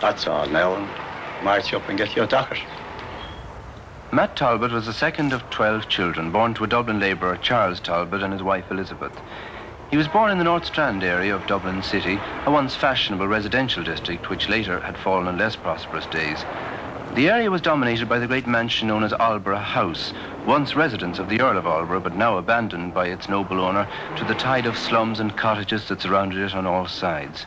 That's all now, and march up and get your docket. Matt Talbot was the second of 12 children born to a Dublin labourer, Charles Talbot, and his wife Elizabeth. He was born in the North Strand area of Dublin City, a once fashionable residential district which later had fallen in less prosperous days. The area was dominated by the great mansion known as Aldborough House, once residence of the Earl of Aldborough, but now abandoned by its noble owner to the tide of slums and cottages that surrounded it on all sides.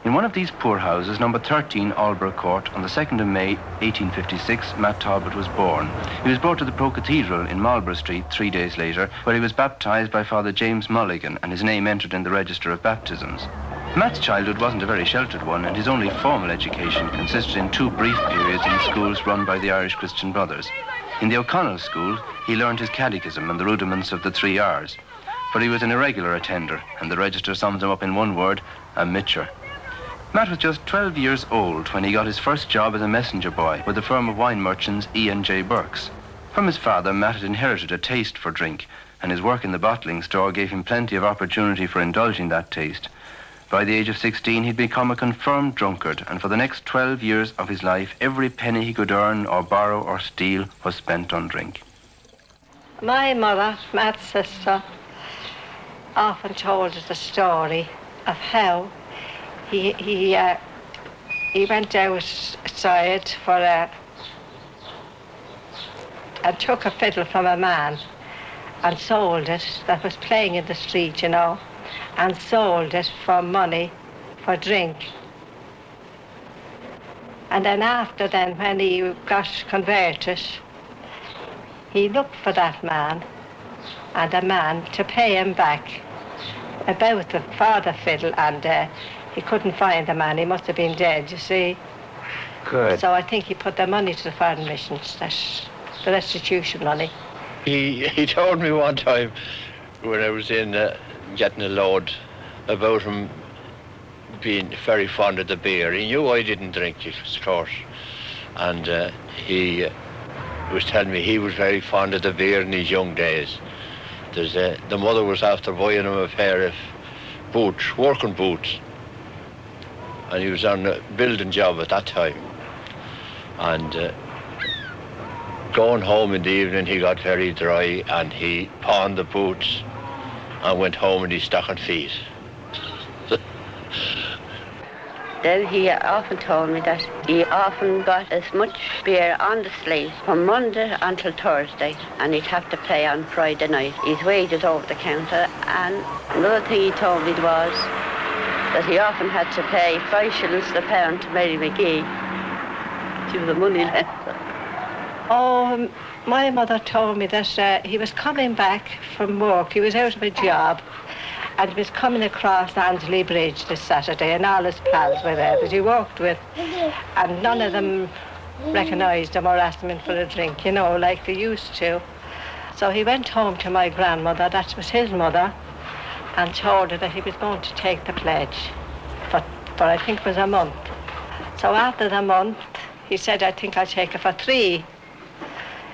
In one of these poor houses, number 13 Aldborough Court, on the 2nd of May 1856, Matt Talbot was born. He was brought to the Pro-Cathedral in Marlborough Street 3 days later, where he was baptised by Father James Mulligan and his name entered in the register of baptisms. Matt's childhood wasn't a very sheltered one, and his only formal education consisted in 2 brief periods in schools run by the Irish Christian Brothers. In the O'Connell School, he learned his catechism and the rudiments of the 3 R's. But he was an irregular attender, and the register sums him up in one word: a mitcher. Matt was just 12 years old when he got his first job as a messenger boy with the firm of wine merchants E&J Burke's. From his father, Matt had inherited a taste for drink, and his work in the bottling store gave him plenty of opportunity for indulging that taste. By the age of 16, he'd become a confirmed drunkard, and for the next 12 years of his life, every penny he could earn or borrow or steal was spent on drink. My mother, Matt's sister, often told us the story of how he went outside and took a fiddle from a man and sold it, that was playing in the street, you know, and sold it for money, for drink. And then after then, when he got converted, he looked for that man and a man to pay him back about for the fiddle, and he couldn't find the man. He must have been dead, you see. Good. So I think he put the money to the foreign missions, that's the restitution money. He told me one time when I was in getting a load about him being very fond of the beer. He knew I didn't drink it, of course. And he was telling me he was very fond of the beer in his young days. The mother was after buying him a pair of boots, working boots. And he was on a building job at that time. And going home in the evening, he got very dry and he pawned the boots and went home in his stocking feet. Then he often told me that he often got as much beer on the slate from Monday until Thursday, and he'd have to play on Friday night. His wages over the counter. And another thing he told me was that he often had to pay 5 shillings the pound to Mary McGee. She was the money left. Oh, my mother told me that he was coming back from work. He was out of a job, and he was coming across Angley Bridge this Saturday, and all his pals were there that he walked with, and none of them recognised him or asked him in for a drink, you know, like they used to. So he went home to my grandmother, that was his mother, and told her that he was going to take the pledge for I think it was a month. So after the month, he said, I think I'll take it for 3.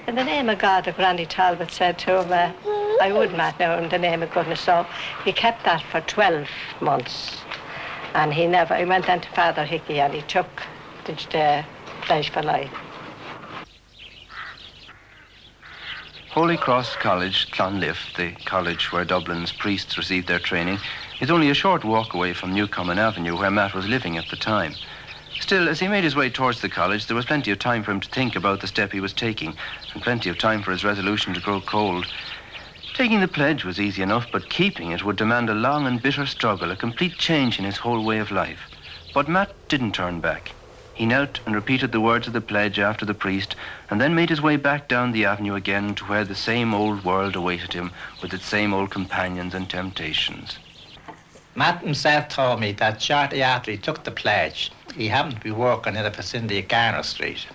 In the name of God, the Granny Talbot said to him, I would, Matt, now, in the name of goodness. So he kept that for 12 months. And he went then to Father Hickey and he took the pledge for life. Holy Cross College, Clonliffe, the college where Dublin's priests received their training, is only a short walk away from Newcomen Avenue, where Matt was living at the time. Still, as he made his way towards the college, there was plenty of time for him to think about the step he was taking, and plenty of time for his resolution to grow cold. Taking the pledge was easy enough, but keeping it would demand a long and bitter struggle, a complete change in his whole way of life. But Matt didn't turn back. He knelt and repeated the words of the pledge after the priest, and then made his way back down the avenue again to where the same old world awaited him, with its same old companions and temptations. Matt himself told me that shortly after he took the pledge, he happened to be working in the vicinity of Garner Street.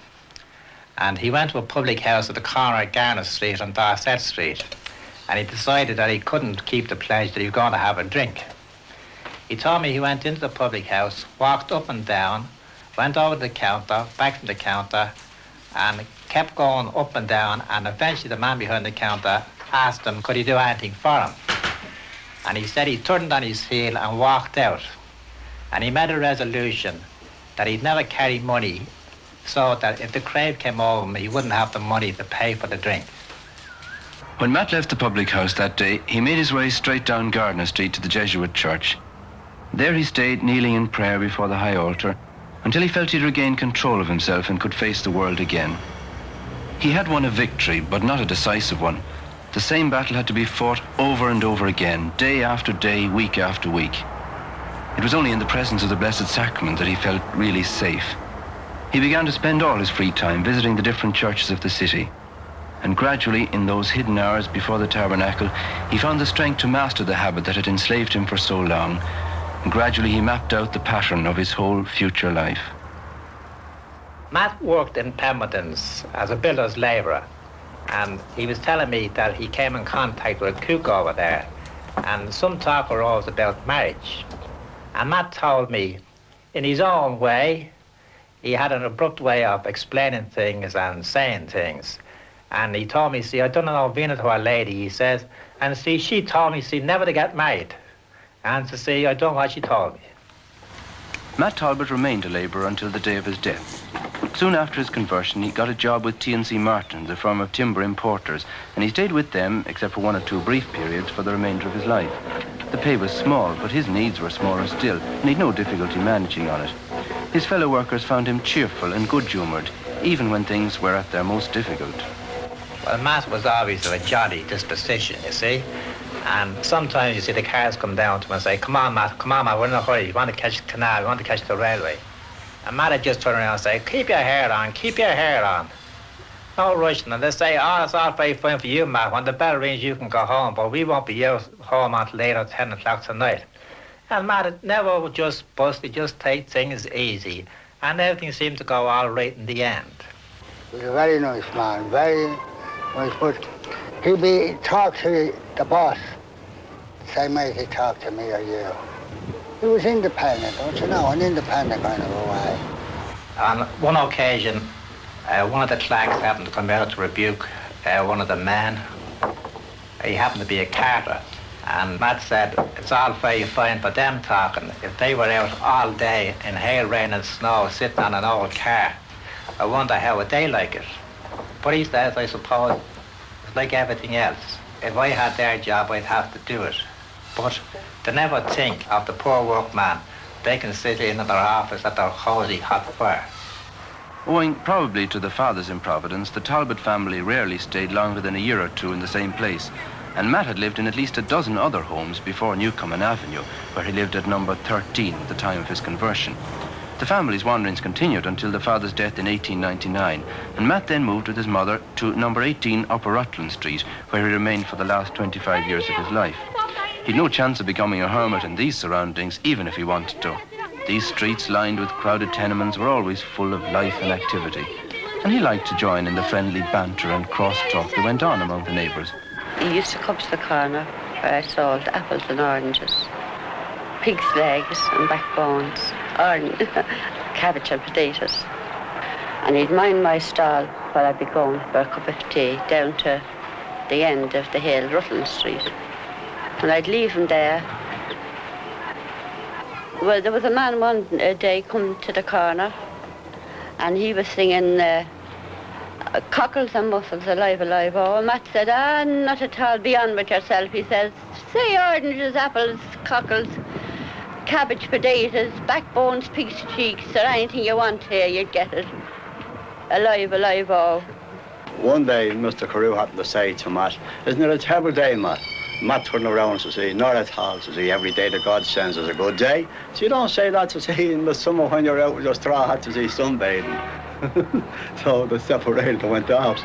And he went to a public house at the corner of Garner Street and Dorset Street. And he decided that he couldn't keep the pledge, that he was going to have a drink. He told me he went into the public house, walked up and down, went over to the counter, back from the counter, and kept going up and down, and eventually the man behind the counter asked him, could he do anything for him? And he said he turned on his heel and walked out. And he made a resolution that he'd never carry money, so that if the crowd came over him, he wouldn't have the money to pay for the drink. When Matt left the public house that day, he made his way straight down Gardner Street to the Jesuit church. There he stayed, kneeling in prayer before the high altar, until he felt he'd regained control of himself and could face the world again. He had won a victory, but not a decisive one. The same battle had to be fought over and over again, day after day, week after week. It was only in the presence of the Blessed Sacrament that he felt really safe. He began to spend all his free time visiting the different churches of the city. And gradually, in those hidden hours before the tabernacle, he found the strength to master the habit that had enslaved him for so long. And gradually he mapped out the pattern of his whole future life. Matt worked in Pemberton's as a builder's labourer, and he was telling me that he came in contact with a cook over there, and some talk arose about marriage. And Matt told me, in his own way, he had an abrupt way of explaining things and saying things. And he told me, see, I don't know, being to a lady, he says, and see, she told me, see, never to get married. And to see, I don't know what she told me. Matt Talbot remained a labourer until the day of his death. Soon after his conversion, he got a job with T&C Martins, a firm of timber importers, and he stayed with them, except for 1 or 2 brief periods, for the remainder of his life. The pay was small, but his needs were smaller still, and he'd no difficulty managing on it. His fellow workers found him cheerful and good-humoured, even when things were at their most difficult. Well, Matt was always of a jolly disposition, you see. And sometimes you see the cars come down to him and say, come on, Matt, we're in a hurry. We want to catch the canal, we want to catch the railway. And Matt would just turn around and say, keep your hair on, keep your hair on. No rushing. And they say, oh, it's all very fine for you, Matt. When the bell rings, you can go home, but we won't be out home until later, 10 o'clock tonight. And Matt would never just bust, he'd just take things easy. And everything seemed to go all right in the end. He was a very nice man, very nice, but he'd talk to the boss, same way he talked to me or you. He was independent, don't you know, an independent kind of a way. On one occasion, one of the clerks happened to come out to rebuke one of the men. He happened to be a carter. And Matt said, it's all very fine for them talking. If they were out all day in hail, rain and snow sitting on an old car, I wonder how would they like it. But he says, I suppose, it's like everything else. If I had their job, I'd have to do it. But they never think of the poor workman. They can sit in their office at their cosy hot fire. Owing probably to the father's improvidence, the Talbot family rarely stayed longer than a year or 2 in the same place. And Matt had lived in at least a dozen other homes before Newcomen Avenue, where he lived at number 13 at the time of his conversion. The family's wanderings continued until the father's death in 1899, and Matt then moved with his mother to number 18 Upper Rutland Street, where he remained for the last 25 years of his life. He'd no chance of becoming a hermit in these surroundings, even if he wanted to. These streets, lined with crowded tenements, were always full of life and activity, and he liked to join in the friendly banter and cross-talk that went on among the neighbours. He used to come to the corner where I sold apples and oranges, pig's legs and backbones, cabbage and potatoes. And he'd mind my stall while I'd be going for a cup of tea down to the end of the hill, Rutland Street. And I'd leave him there. Well, there was a man one day come to the corner and he was singing cockles and mussels, alive, alive, oh. Matt said, not at all, be on with yourself. He says, say oranges, apples, cockles, cabbage, potatoes, backbones, pig's cheeks, or anything you want here, you'd get it. Alive, alive, oh. One day, Mr. Carew happened to say to Matt, isn't it a terrible day, Matt? Matt turned around to say, not at all, to say, every day that God sends is a good day. So you don't say that to say in the summer when you're out with your straw hat to say sunbathing. So they separated and went out.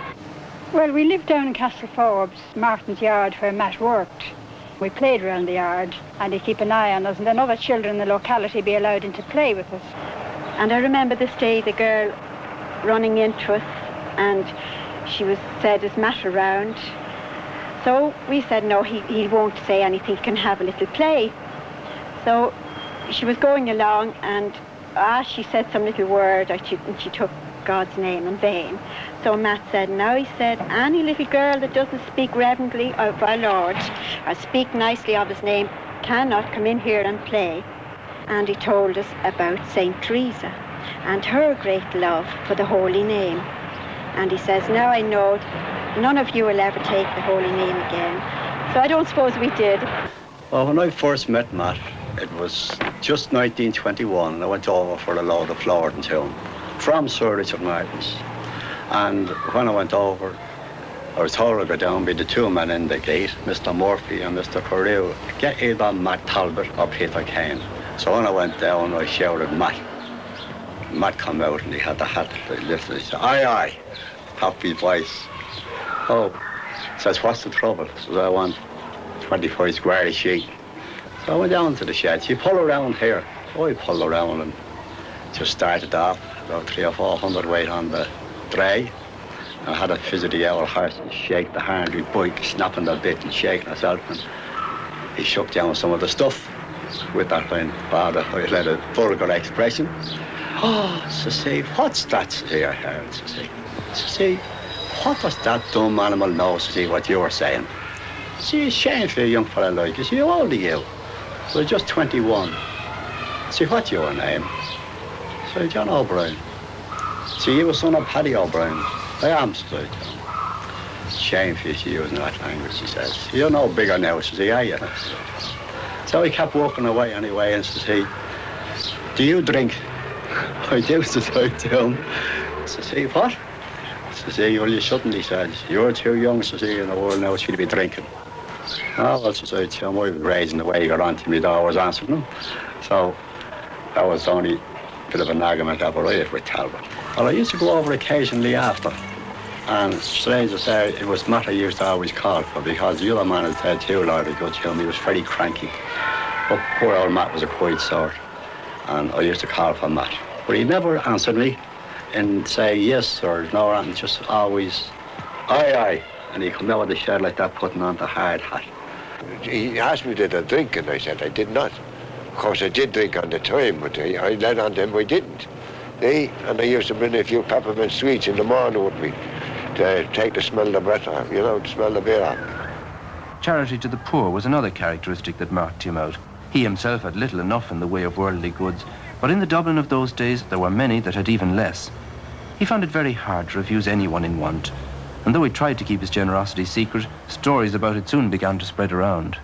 Well, we lived down in Castleforbes, Martin's yard, where Matt worked. We played around the yard, and he'd keep an eye on us, and then other children in the locality be allowed in to play with us. And I remember this day the girl running into us, and she was said, is Matt around? So we said, no, he won't say anything, he can have a little play. So she was going along, and she said some little word, and she took God's name in vain. So Matt said, now, he said, any little girl that doesn't speak reverently of our Lord or speak nicely of his name cannot come in here and play. And he told us about Saint Teresa. and her great love for the holy name. And he says, now I know none of you will ever take the holy name again. So I don't suppose we did. Well, when I first met Matt, it was just 1921, and I went over for a load of flour and tune from Sir Richard Martin's. And when I went over, I was told to go down by the two men in the gate, Mr. Murphy and Mr. Carew, get either Matt Talbot or Peter Kane. So when I went down, I shouted Matt. Matt come out and he had the hat lifted. He said, aye, aye, happy voice. Oh, says, what's the trouble? Says, I want 25 square a sheet. So I went down to the shed. She pulled around here. So I pulled around and just started off, about 300 or 400 weight on the dray. I had a fidgety old horse and shake the hand with bike, snapping the bit and shaking herself. And he shook down some of the stuff with that fine father. I let a vulgar expression. Oh, says he, what's that? Says he, I heard, says he. Says he, what does that dumb animal know, says he, what you were saying? See, it's shame for a young fella like you. See, how old are you? So just 21. See, what's your name? So John O'Brien. See, you were son of Paddy O'Brien. I am, says I. Shame for you to use that language, he says. You're no bigger now, says he, are you? So he kept walking away anyway, and says he, do you drink? I do, says I to him. Says he, what? Says he, well, you shouldn't, he says. You're too young, says he, in the world now for you to be drinking. Oh, well, says I to him, I was raising the way he got on to me, though I was answering him. So that was only a bit of an argument I had with Talbot. Well, I used to go over occasionally after. And strange to say, it was Matt I used to always call for, because the other man had said too, Lord, he goes to him, he was very cranky. But poor old Matt was a quiet sort. And I used to call for Matt. But he never answered me and say yes or no, and just always, aye, aye. And he'd come out of the shed like that, putting on the hard hat. He asked me did I drink, and I said I did not. Of course, I did drink on the time, but I let on them I didn't. And I used to bring a few peppermint sweets in the morning with me to take the smell of the breath off, you know, to smell the beer off. Charity to the poor was another characteristic that marked him out. He himself had little enough in the way of worldly goods, but in the Dublin of those days there were many that had even less. He found it very hard to refuse anyone in want, and though he tried to keep his generosity secret, stories about it soon began to spread around.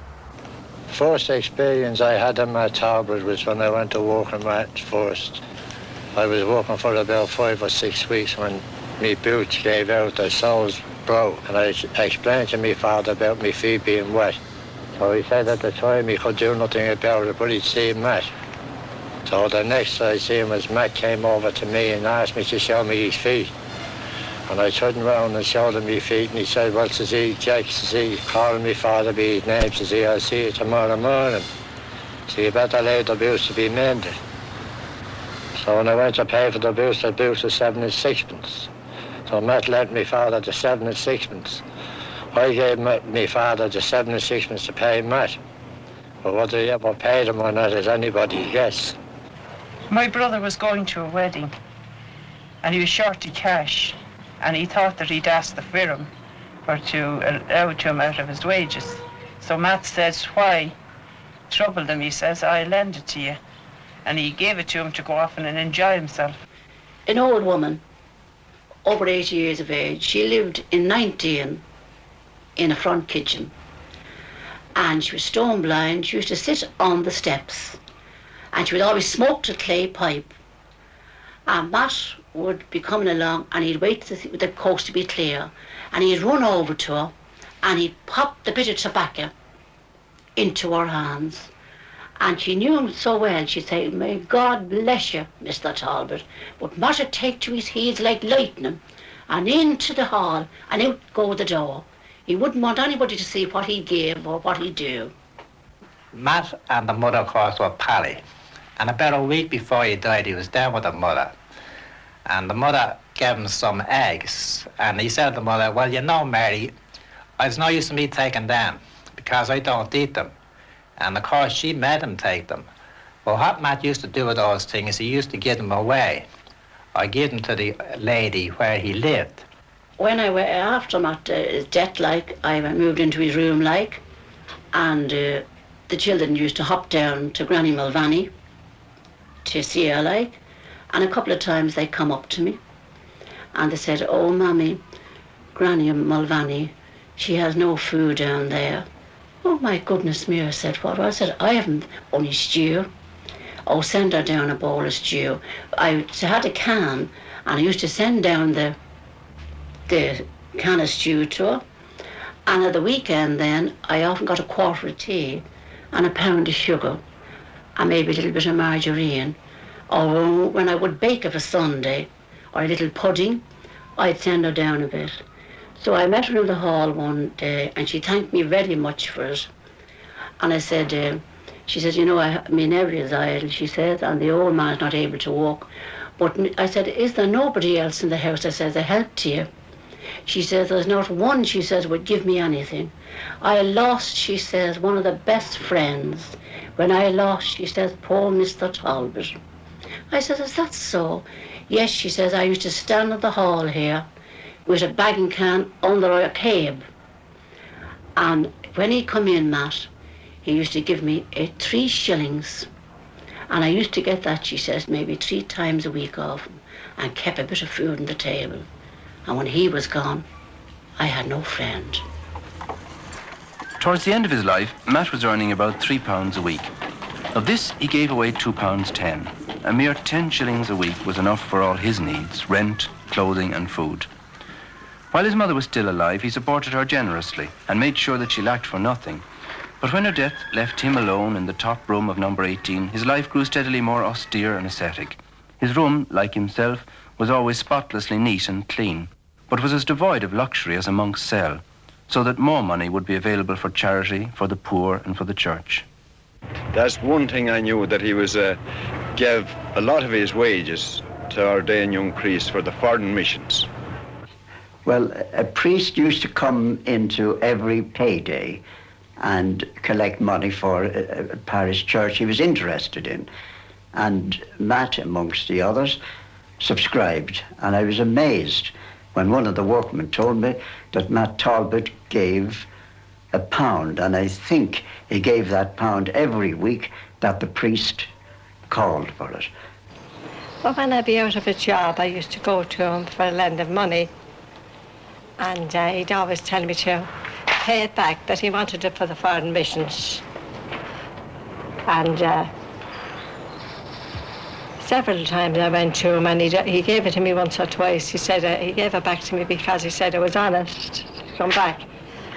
First experience I had in Matt Talbot was when I went to work in Matt first. I was working for about 5 or 6 weeks when my boots gave out, the soles broke, and I explained to my father about my feet being wet. So he said at the time he could do nothing about it, but he'd see Matt. So the next I see him was Matt came over to me and asked me to show me his feet. And I turned around and showed him my feet, and he said, well, says he, Jack, says he, calling me father by his name, says he, I'll see you tomorrow morning. So you better lay the boots to be mended. So when I went to pay for the boots was 7 and 6pence. So Matt lent me father the 7 and 6pence. I gave me father the 7 and 6pence to pay Matt. But whether he ever paid him or not is anybody's guess. My brother was going to a wedding, and he was short of cash, and he thought that he'd asked the firm to allow it to him out of his wages. So Matt says, why trouble them? He says, I'll lend it to you. And he gave it to him to go off and enjoy himself. An old woman, over 80 years of age, she lived in 19 in a front kitchen. And she was stone blind. She used to sit on the steps, and she would always smoke a clay pipe. And Matt would be coming along, and he'd wait for the coast to be clear, and he'd run over to her, and he'd pop the bit of tobacco into her hands. And she knew him so well, she'd say, may God bless you, Mr. Talbot. But Matt would take to his heels like lightning, and into the hall, and out go the door. He wouldn't want anybody to see what he gave or what he'd do. Matt and the mother, of course, were pally. And about a week before he died, he was down with the mother. And the mother gave him some eggs. And he said to the mother, well, you know, Mary, it's no use of me taking them, because I don't eat them. And of course, she made him take them. Well, what Matt used to do with those things, he used to give them away, or give them to the lady where he lived. When I went after Matt's death, I moved into his room, and the children used to hop down to Granny Mulvaney to see her, And a couple of times they come up to me and they said, "Oh, Mammy, Granny Mulvaney, she has no food down there." "Oh, my goodness me," I said, "what?" I said, "I haven't only stew." "Oh, send her down a bowl of stew." I had a can, and I used to send down the can of stew to her. And at the weekend then, I often got a quarter of tea and a pound of sugar and maybe a little bit of margarine. Or when I would bake of a Sunday or a little pudding, I'd send her down a bit. So I met her in the hall one day and she thanked me very much for it. And I said, she said, "You know, my neighbour is idle," she said, "and the old man's not able to walk." But I said, "Is there nobody else in the house?" I said, "I help to you." She says, "There's not one," she says, "would give me anything. I lost," she says, "one of the best friends. When I lost," she says, "poor Mr. Talbot." I said, "Is that so?" "Yes," she says, "I used to stand at the hall here with a bagging can under a cab. And when he come in, Matt, he used to give me 3 shillings. And I used to get that," she says, "maybe 3 times a week off him and kept a bit of food on the table. And when he was gone, I had no friend." Towards the end of his life, Matt was earning about £3 a week. Of this, he gave away £2.10. A mere 10 shillings a week was enough for all his needs: rent, clothing and food. While his mother was still alive, he supported her generously and made sure that she lacked for nothing. But when her death left him alone in the top room of number 18, his life grew steadily more austere and ascetic. His room, like himself, was always spotlessly neat and clean, but was as devoid of luxury as a monk's cell, so that more money would be available for charity, for the poor and for the church. That's one thing I knew, that he was gave a lot of his wages to ordain young priests for the foreign missions. Well, a priest used to come into every payday and collect money for a parish church he was interested in. And Matt, amongst the others, subscribed. And I was amazed when one of the workmen told me that Matt Talbot gave £1, and I think he gave that £1 every week that the priest called for it. Well, when I'd be out of a job, I used to go to him for a lend of money, and he'd always tell me to pay it back, that he wanted it for the foreign missions. And several times I went to him, and he gave it to me once or twice. He said he gave it back to me because he said I was honest to come back.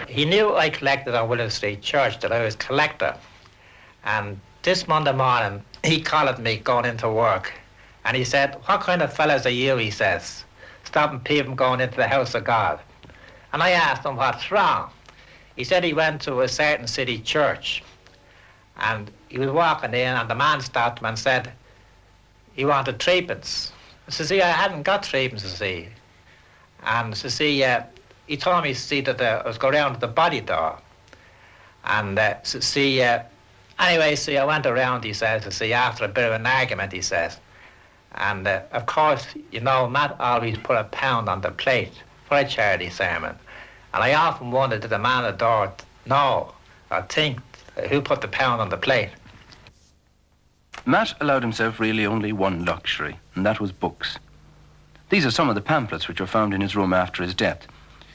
He knew I collected on Willow Street Church, that I was collector. And this Monday morning, he called me going into work. And he said, "What kind of fellas are you?" he says, "stopping people going into the house of God." And I asked him, "What's wrong?" He said he went to a certain city church. And he was walking in, and the man stopped him and said he wanted threepence. I said, "See, I hadn't got threepence, you see." And so see, he told me, see, that I was going around to the body door. And so see, anyway, see, I went around, he says, to see, after a bit of an argument, he says. And of course, you know, Matt always put £1 on the plate for a charity sermon. And I often wondered, did the man at the door know or think who put the £1 on the plate? Matt allowed himself really only one luxury, and that was books. These are some of the pamphlets which were found in his room after his death.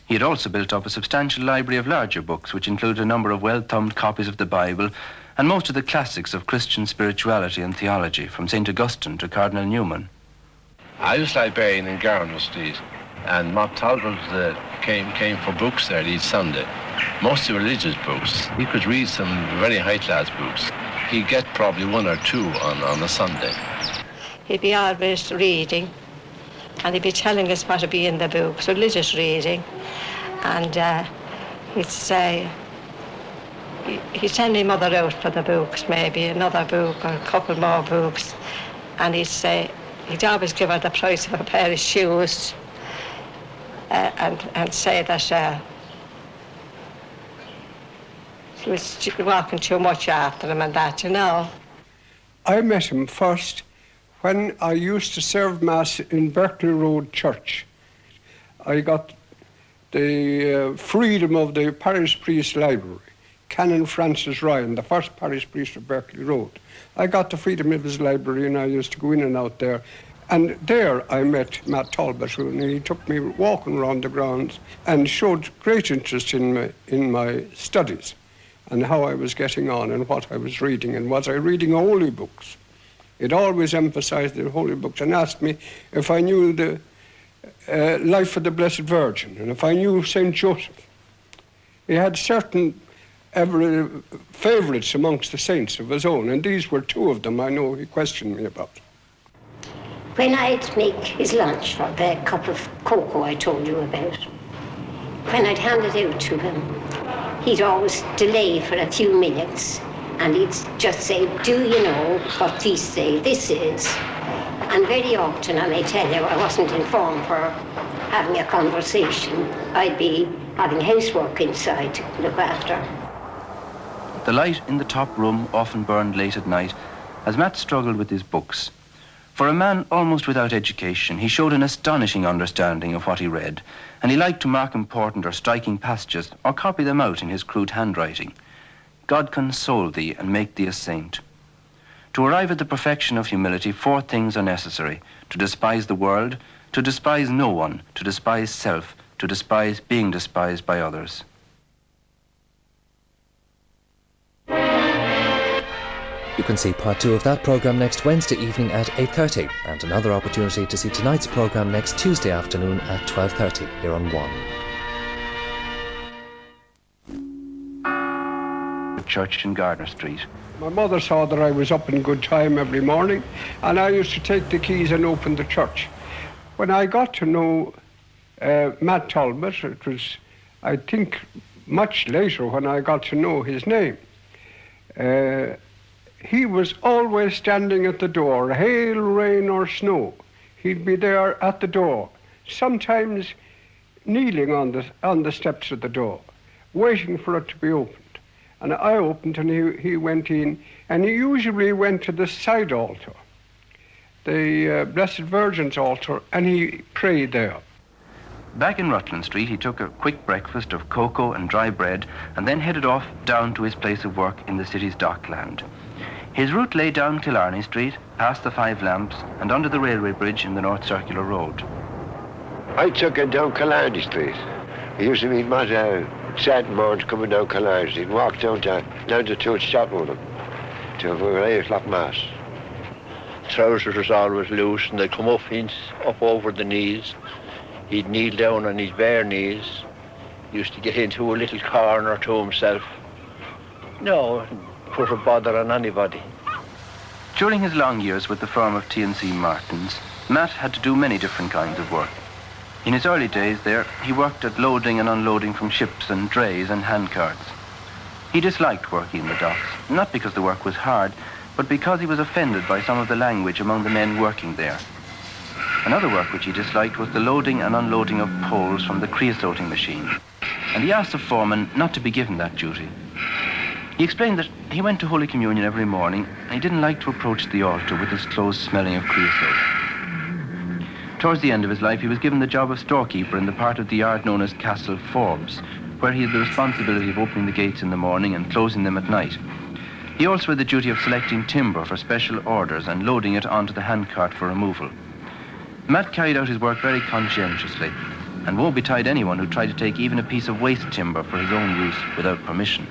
He had also built up a substantial library of larger books, which included a number of well-thumbed copies of the Bible and most of the classics of Christian spirituality and theology, from St. Augustine to Cardinal Newman. I was librarian in Garner Street, and Matt Talbot came for books there each Sunday, mostly religious books. He could read some very high-class books. He'd get probably 1 or 2 on a Sunday. He'd be always reading, and he'd be telling us what would be in the books, religious reading. And he'd say, he'd send me mother out for the books, maybe another book or a couple more books. And he'd say, he'd always give her the price of a pair of shoes, and say that she was walking too much after him and that, you know. I met him first when I used to serve Mass in Berkeley Road Church. I got the freedom of the parish priest library. Canon Francis Ryan, the first parish priest of Berkeley Road. I got the freedom of his library, and I used to go in and out there. And there I met Matt Talbot, and he took me walking around the grounds and showed great interest in my studies and how I was getting on and what I was reading, and was I reading holy books. It always emphasized the holy books and asked me if I knew the life of the Blessed Virgin and if I knew St. Joseph. He had certain favourites amongst the saints of his own, and these were two of them I know he questioned me about. When I'd make his lunch for the cup of cocoa I told you about, when I'd hand it out to him, he'd always delay for a few minutes, and he'd just say, "Do you know what these say this is?" And very often, I may tell you, I wasn't informed for having a conversation. I'd be having housework inside to look after. The light in the top room often burned late at night as Matt struggled with his books. For a man almost without education, he showed an astonishing understanding of what he read, and he liked to mark important or striking passages or copy them out in his crude handwriting. God console thee and make thee a saint. To arrive at the perfection of humility, 4 things are necessary: to despise the world, to despise no one, to despise self, to despise being despised by others. You can see part 2 of that programme next Wednesday evening at 8:30, and another opportunity to see tonight's programme next Tuesday afternoon at 12:30 here on 1. Church in Gardner Street. My mother saw that I was up in good time every morning, and I used to take the keys and open the church. When I got to know Matt Talbot, it was, I think, much later when I got to know his name. He was always standing at the door, hail, rain or snow. He'd be there at the door, sometimes kneeling on the steps of the door, waiting for it to be opened. And I opened and he went in, and he usually went to the side altar, the Blessed Virgin's altar, and he prayed there. Back in Rutland Street, he took a quick breakfast of cocoa and dry bread and then headed off down to his place of work in the city's dockland. His route lay down Killarney Street, past the 5 Lamps, and under the railway bridge in the North Circular Road. I took him down Killarney Street. I used to meet Matt Saturday mornings coming down Killarney Street and walk down to church shouting with him till 8 o'clock mass. Trousers was always loose and they'd come up over the knees. He'd kneel down on his bare knees. He used to get into a little corner to himself. No, put a bother on anybody. During his long years with the firm of T&C Martins, Matt had to do many different kinds of work. In his early days there, he worked at loading and unloading from ships and drays and handcarts. He disliked working in the docks, not because the work was hard, but because he was offended by some of the language among the men working there. Another work which he disliked was the loading and unloading of poles from the creosoting machine, and he asked the foreman not to be given that duty. He explained that he went to Holy Communion every morning, and he didn't like to approach the altar with his clothes smelling of creosote. Towards the end of his life, he was given the job of storekeeper in the part of the yard known as Castle Forbes, where he had the responsibility of opening the gates in the morning and closing them at night. He also had the duty of selecting timber for special orders and loading it onto the handcart for removal. Matt carried out his work very conscientiously, and woe betide anyone who tried to take even a piece of waste timber for his own use without permission.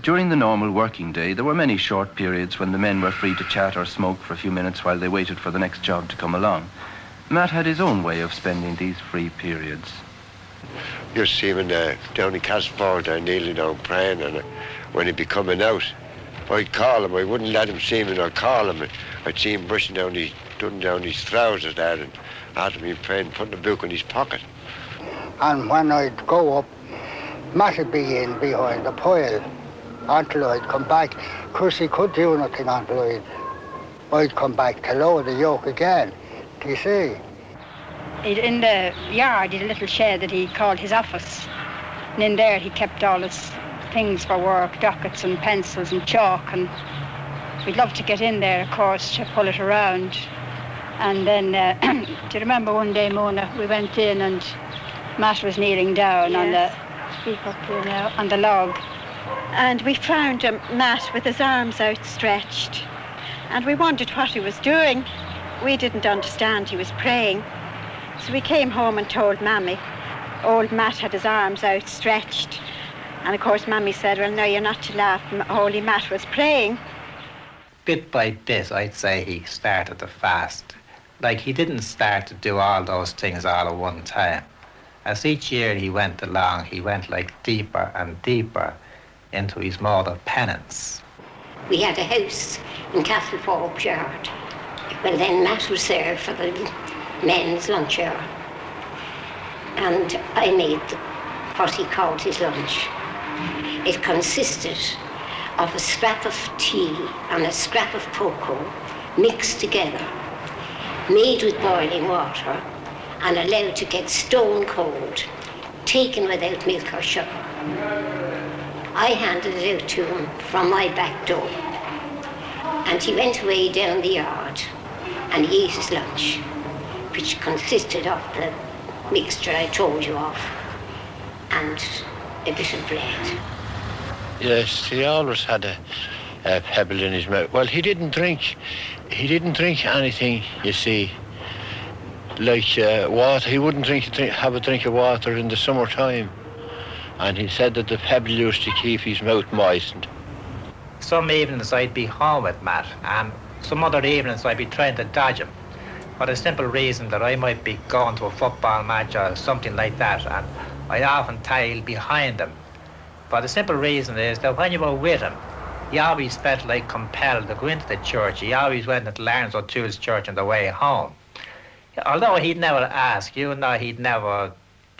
During the normal working day, there were many short periods when the men were free to chat or smoke for a few minutes while they waited for the next job to come along. Matt had his own way of spending these free periods. You used to see him down in Castleport there, kneeling down praying, and when he'd be coming out, I'd call him. I wouldn't let him see me, I'd call him. I'd see him brushing down his trousers there, and after me praying, putting a book in his pocket. And when I'd go up, Matt would be in behind the pile until I'd come back. Of course, he could do nothing until I'd come back to load the yoke again. Do you see? In the yard, he had a little shed that he called his office. And in there, he kept all his things for work, dockets and pencils and chalk. And we'd love to get in there, of course, to pull it around. And then, do you remember one day, Mona, we went in and Matt was kneeling down on the, speak up here now, on the log. And we found Matt with his arms outstretched. And we wondered what he was doing. we didn't understand he was praying. So we came home and told Mammy. Old Matt had his arms outstretched. And of course Mammy said, well, no, you're not to laugh. Holy Matt was praying. Bit by bit, I'd say he started to fast. Like, he didn't start to do all those things all at one time. As each year he went along, he went like deeper and deeper into his mode of penance. We had a house in Castleforbes Yard. Well, then Matt was there for the men's lunch hour. And I made what he called his lunch. It consisted of a scrap of tea and a scrap of cocoa mixed together, made with boiling water and allowed to get stone cold, taken without milk or sugar. I handed it out to him from my back door, and he went away down the yard and he ate his lunch, which consisted of the mixture I told you of and a bit of bread. Yes, he always had a pebble in his mouth. Well, he didn't drink anything, you see, like water. He wouldn't have a drink of water in the summertime. And he said that the pebble used to keep his mouth moistened. Some evenings I'd be home with Matt, and some other evenings I'd be trying to dodge him, for the simple reason that I might be going to a football match or something like that, and I'd often tail behind him. For the simple reason is that when you were with him, he always felt like compelled to go into the church. He always went to Lawrence O'Toole's church on the way home. Although he'd never ask you, no, he'd never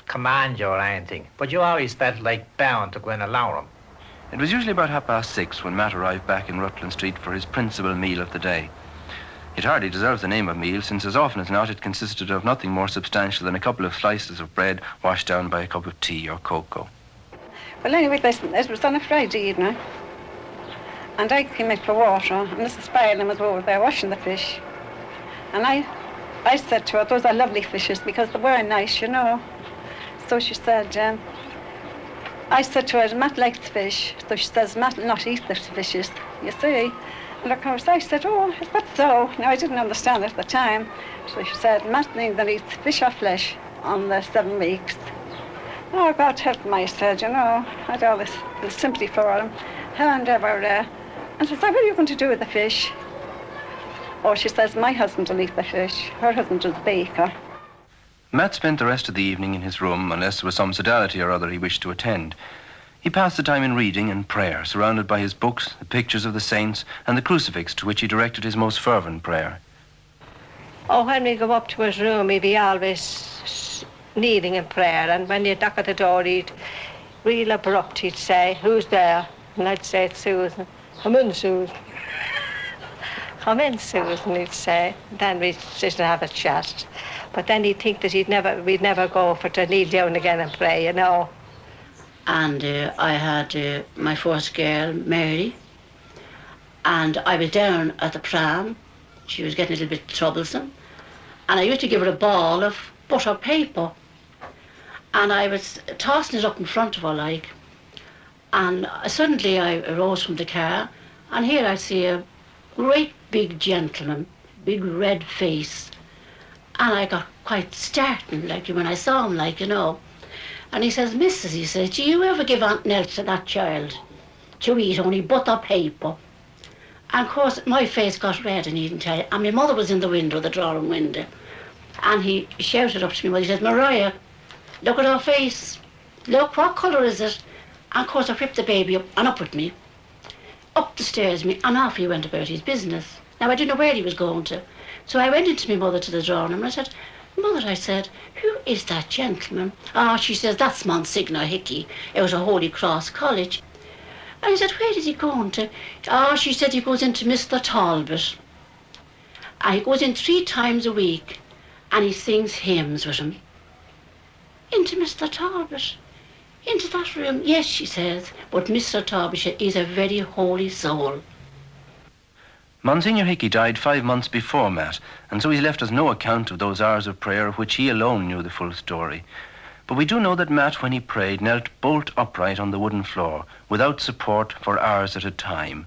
command you or anything, but you always felt like bound to go in along him. It was usually about 6:30 when Matt arrived back in Rutland Street for his principal meal of the day. It hardly deserves the name of meal, since as often as not it consisted of nothing more substantial than a couple of slices of bread washed down by a cup of tea or cocoa. Well, anyway, listen, it was on a Friday evening, and I came out for water, and Mrs. Byron was over there washing the fish. And I said to her, those are lovely fishes, because they were nice, you know. So she said, I said to her, Matt likes fish. So she says, Matt will not eat the fishes, you see. And of course I said, oh, is that so? Now, I didn't understand it at the time. So she said, Matt neither eats fish or flesh on the 7 weeks. Oh, God help him, I said, you know. I had all this sympathy for him. And ever, and she said, what are you going to do with the fish? Oh, she says, my husband will eat the fish. Her husband is a baker. Matt spent the rest of the evening in his room, unless there was some sodality or other he wished to attend. He passed the time in reading and prayer, surrounded by his books, the pictures of the saints, and the crucifix, to which he directed his most fervent prayer. Oh, when we go up to his room, he'd be always kneeling in prayer, and when you knock at the door, he'd real abrupt, he'd say, who's there? And I'd say, it's Susan. Come in, Susan. Come in, Susan, he'd say. Then we'd sit and have a chat. But then he'd think that we'd never go for to kneel down again and pray, you know. And I had my first girl, Mary, and I was down at the pram. She was getting a little bit troublesome, and I used to give her a ball of butter paper, and I was tossing it up in front of her, like, and suddenly I arose from the car, and here I see a great big gentleman, big red face, and I got quite startled, like, when I saw him, like, you know. And he says, Mrs., he says, do you ever give Aunt Nell to that child to eat only butter paper? And of course, my face got red, and he didn't tell you. And my mother was in the window, the drawing window. And he shouted up to me, he says, Maria, look at her face. Look, what colour is it? And of course, I whipped the baby up and up with me, up the stairs, and off he went about his business. Now, I didn't know where he was going to. So I went into my mother to the drawing room, and I said, Mother, I said, who is that gentleman? Ah, she says, that's Monsignor Hickey out of Holy Cross College. And I said, where is he going to? Ah, she said, he goes into Mr. Talbot. And he goes in 3 times a week, and he sings hymns with him. Into Mr. Talbot? Into that room? Yes, she says, but Mr. Talbot is a very holy soul. Monsignor Hickey died 5 months before Matt, and so he's left us no account of those hours of prayer of which he alone knew the full story. But we do know that Matt, when he prayed, knelt bolt upright on the wooden floor, without support for hours at a time.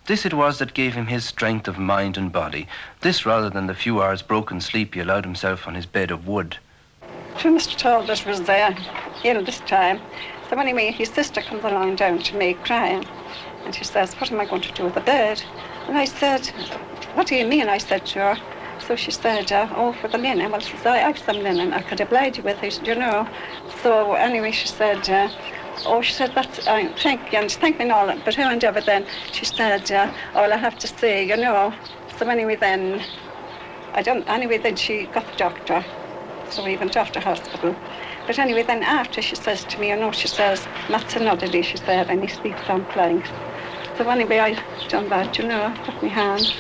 This it was that gave him his strength of mind and body, this rather than the few hours broken sleep he allowed himself on his bed of wood. Mr. Talbot was there, ill this time. So anyway, his sister comes along down to me crying. And she says, what am I going to do with the bed? And I said, what do you mean? I said to her. So she said, oh, for the linen. Well, she said, I have some linen. I could oblige you with it, you know. So anyway, she said, she said, that's, thank you, and she thanked me and all. But however, then she said, all I have to say, you know. So anyway, then, then she got the doctor. So we went off to hospital. But anyway, then after she says to me, you know, she says, Matt's another day, she said, and he sleeps on planks. So anyway, I done that, you know, put my hand.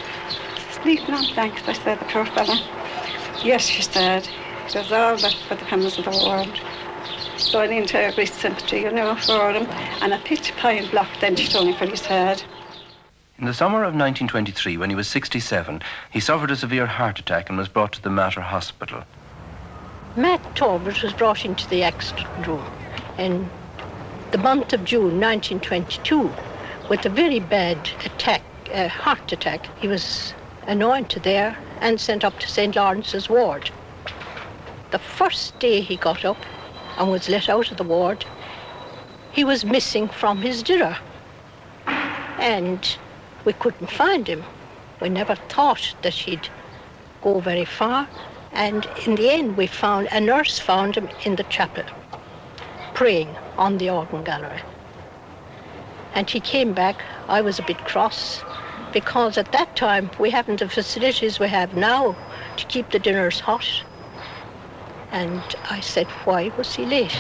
Sleeping on planks, I said, the poor fella. Yes, she said, he does all that for the families of the world. So I need her great sympathy, you know, for him. And a pitch pine block then she told me for his head. In the summer of 1923, when he was 67, he suffered a severe heart attack and was brought to the Mater Hospital. Matt Talbot was brought into the accident room in the month of June 1922 with a very bad heart attack. He was anointed there and sent up to St. Lawrence's ward. The first day he got up and was let out of the ward, he was missing from his dinner. And we couldn't find him. We never thought that he'd go very far. And in the end, a nurse found him in the chapel, praying on the organ gallery. And he came back. I was a bit cross, because at that time, we hadn't the facilities we have now to keep the dinners hot. And I said, why was he late?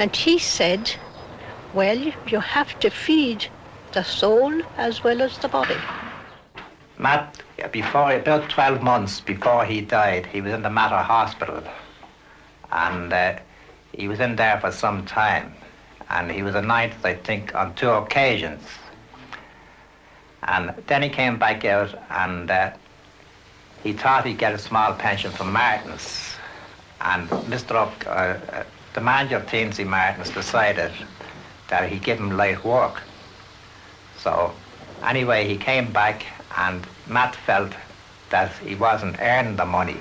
And he said, well, you have to feed the soul as well as the body. Matt, about 12 months before he died, he was in the Mater Hospital. And he was in there for some time. And he was anointed, I think, on 2 occasions. And then he came back out and he thought he'd get a small pension from Martin's. And the manager of Teensy Martin's decided that he'd give him light work. So anyway, he came back and Matt felt that he wasn't earning the money,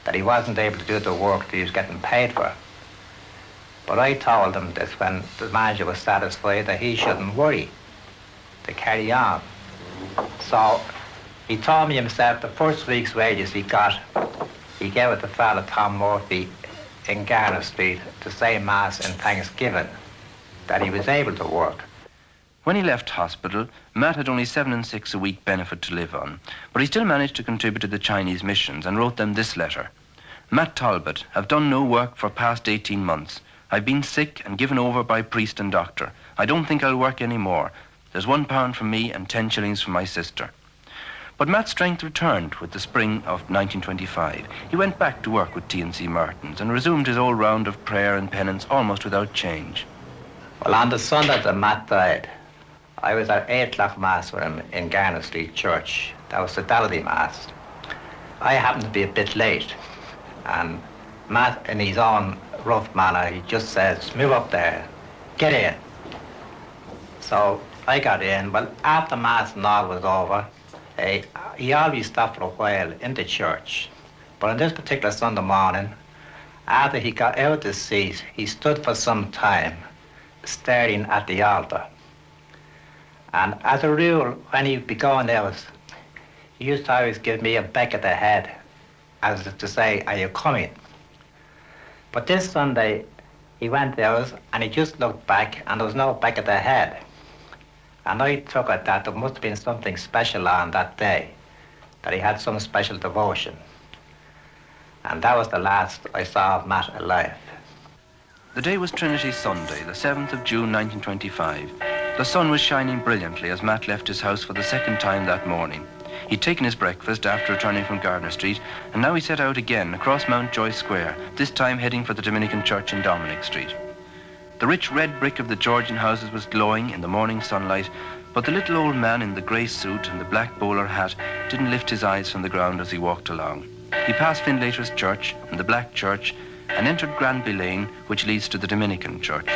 that he wasn't able to do the work that he was getting paid for. But I told him that when the manager was satisfied that he shouldn't worry, to carry on. So he told me himself the first week's wages he got, he gave it to fella Tom Murphy in Garner Street to say Mass in Thanksgiving, that he was able to work. When he left hospital, Matt had only 7 and 6 a week benefit to live on, but he still managed to contribute to the Chinese missions and wrote them this letter. Matt Talbot, have done no work for past 18 months. I've been sick and given over by priest and doctor. I don't think I'll work any more. There's £1 from me and 10 shillings from my sister. But Matt's strength returned with the spring of 1925. He went back to work with T&C Martins and resumed his old round of prayer and penance almost without change. Well, on the Sunday that Matt died, I was at 8 o'clock Mass with him in Garner Street Church. That was the Fidelity Mass. I happened to be a bit late, and Matt, in his own rough manner, he just says, move up there, get in. So I got in. Well, after Mass and all was over, he always stopped for a while in the church. But on this particular Sunday morning, after he got out of the seat, he stood for some time staring at the altar. And as a rule, when he'd be going out, he used to always give me a beck of the head, as to say, are you coming? But this Sunday, he went out and he just looked back and there was no beck of the head. And I took it that there must have been something special on that day, that he had some special devotion. And that was the last I saw of Matt alive. The day was Trinity Sunday, the 7th of June 1925. The sun was shining brilliantly as Matt left his house for the second time that morning. He'd taken his breakfast after returning from Gardner Street, and now he set out again across Mountjoy Square, this time heading for the Dominican Church in Dominic Street. The rich red brick of the Georgian houses was glowing in the morning sunlight, but the little old man in the grey suit and the black bowler hat didn't lift his eyes from the ground as he walked along. He passed Findlater's Church and the Black Church and entered Granby Lane, which leads to the Dominican Church.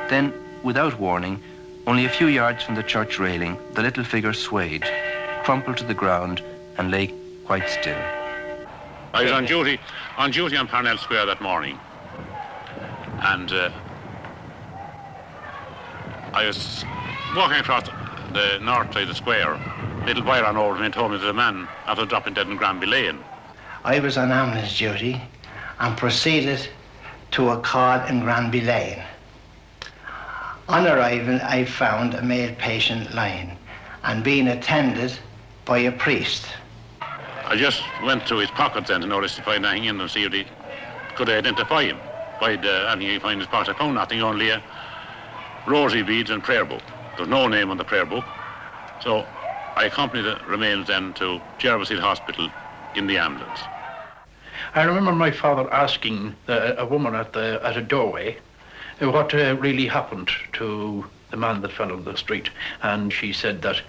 Then, without warning, Only a few yards from the church railing, the little figure swayed, crumpled to the ground, and lay quite still. I was on duty on Parnell Square that morning, and I was walking across the north side of the square. A little boy ran over and told me there's a man after dropping dead in Granby Lane. I was on ambulance duty and proceeded to a call in Granby Lane. On arrival, I found a male patient lying and being attended by a priest. I just went through his pockets then to notice to find anything in them, see if he could identify him. Find anything he find in his pockets. I found nothing, only a rosary beads and prayer book. There's no name on the prayer book. So I accompanied the remains then to Jervis Hospital in the ambulance. I remember my father asking a woman at a doorway what really happened to the man that fell on the street, and she said that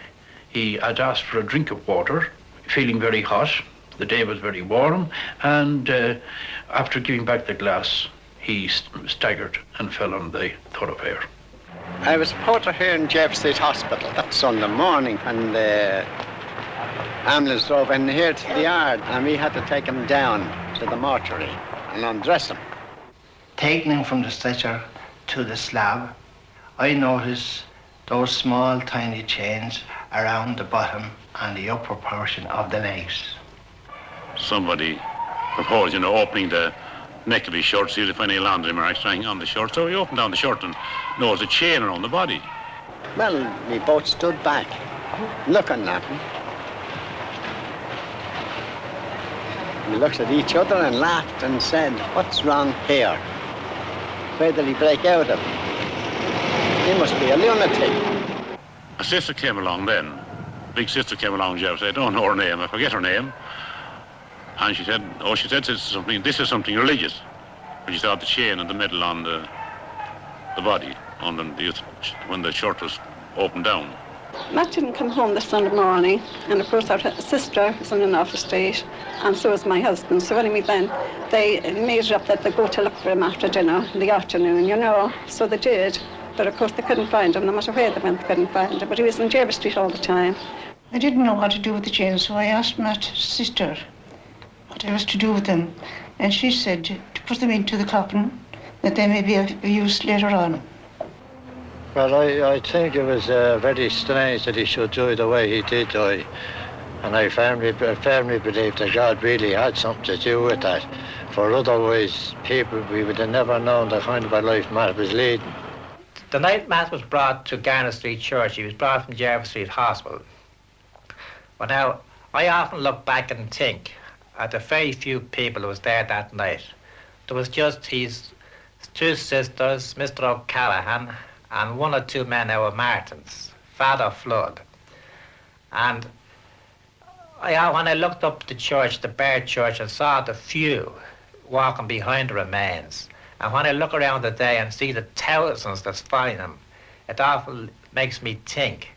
he had asked for a drink of water, feeling very hot. The day was very warm, and after giving back the glass, he staggered and fell on the thoroughfare. I was a porter here in Jervis Hospital that Sunday morning, and the ambulance drove in here to the yard, and we had to take him down to the mortuary and undress him. Taking him from the stretcher to the slab, I noticed those small tiny chains around the bottom and the upper portion of the legs. Somebody proposed, opening the neck of his shirt, see if any laundry marks hanging on the shirt. So he opened down the shirt and noticed a chain around the body. Well, we both stood back, looking at him. We looked at each other and laughed and said, "What's wrong here? Where did he break out of? He must be a lunatic." A sister came along then. Big sister came along, Jeff. I don't know her name. I forget her name. And she said, this is something religious. And she saw the chain in the middle on the body, when the shirt was opened down. Matt didn't come home this Sunday morning, and of course our sister was in an awful state, and so was my husband. So anyway then, they made it up that they go to look for him after dinner in the afternoon, So they did, but of course they couldn't find him. No matter where they went, they couldn't find him. But he was in Jervis Street all the time. I didn't know what to do with the chains, so I asked Matt's sister what I was to do with them, and she said to put them into the coffin, that they may be of use later on. Well, I think it was very strange that he should die the way he did die. And I firmly believe that God really had something to do with that. For otherwise, we would have never known the kind of a life Matt was leading. The night Matt was brought to Garner Street Church, he was brought from Jervis Street Hospital. But now, I often look back and think at the very few people who was there that night. There was just his two sisters, Mr. O'Callaghan, and one or two men out of Martin's, Father Flood. And when I looked up the church, the bare church, and saw the few walking behind the remains, and when I look around today and see the thousands that's following them, it often makes me think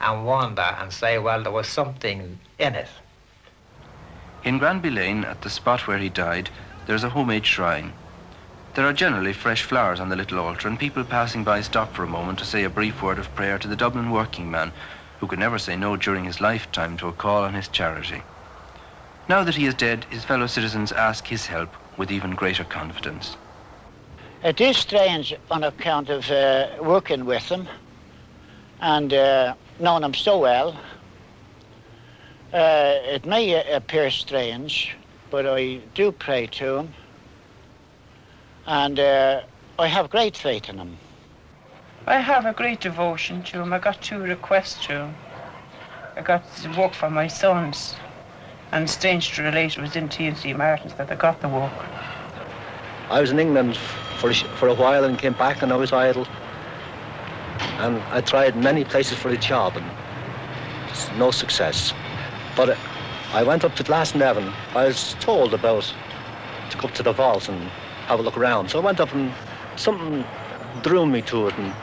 and wonder and say, well, there was something in it. In Granby Lane, at the spot where he died, there's a homemade shrine. There are generally fresh flowers on the little altar, and people passing by stop for a moment to say a brief word of prayer to the Dublin working man, who could never say no during his lifetime to a call on his charity. Now that he is dead, his fellow citizens ask his help with even greater confidence. It is strange on account of working with him and knowing him so well. It may appear strange, but I do pray to him, and I have great faith in him. I have a great devotion to him. I got 2 requests to him. I got to work for my sons, and strange to relate, it was in T&C Martins that I got the work. I was in England for a while and came back, and I was idle. And I tried many places for a job, and no success. But I went up to Glasnevin. I was told to go up to the vaults and have a look around. So I went up, and something drew me to it, and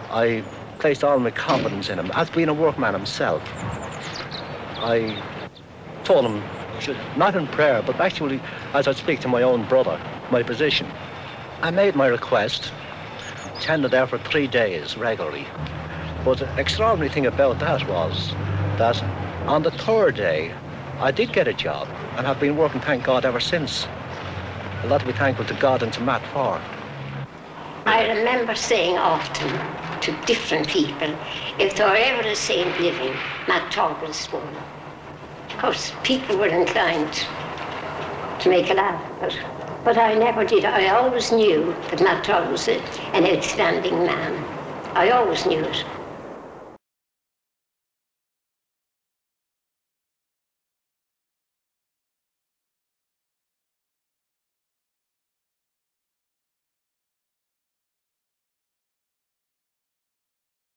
I placed all my confidence in him. As being a workman himself, I told him, not in prayer, but actually as I'd speak to my own brother, my position. I made my request, attended there for 3 days regularly, But the extraordinary thing about that was that on the third day, I did get a job and have been working, thank God, ever since. A lot to be thankful to God and to Matt for. I remember saying often to different people, if there were ever a saint living, Matt Talbot is one. Of course, people were inclined to make a laugh of it, but I never did. I always knew that Matt Talbot was an outstanding man. I always knew it.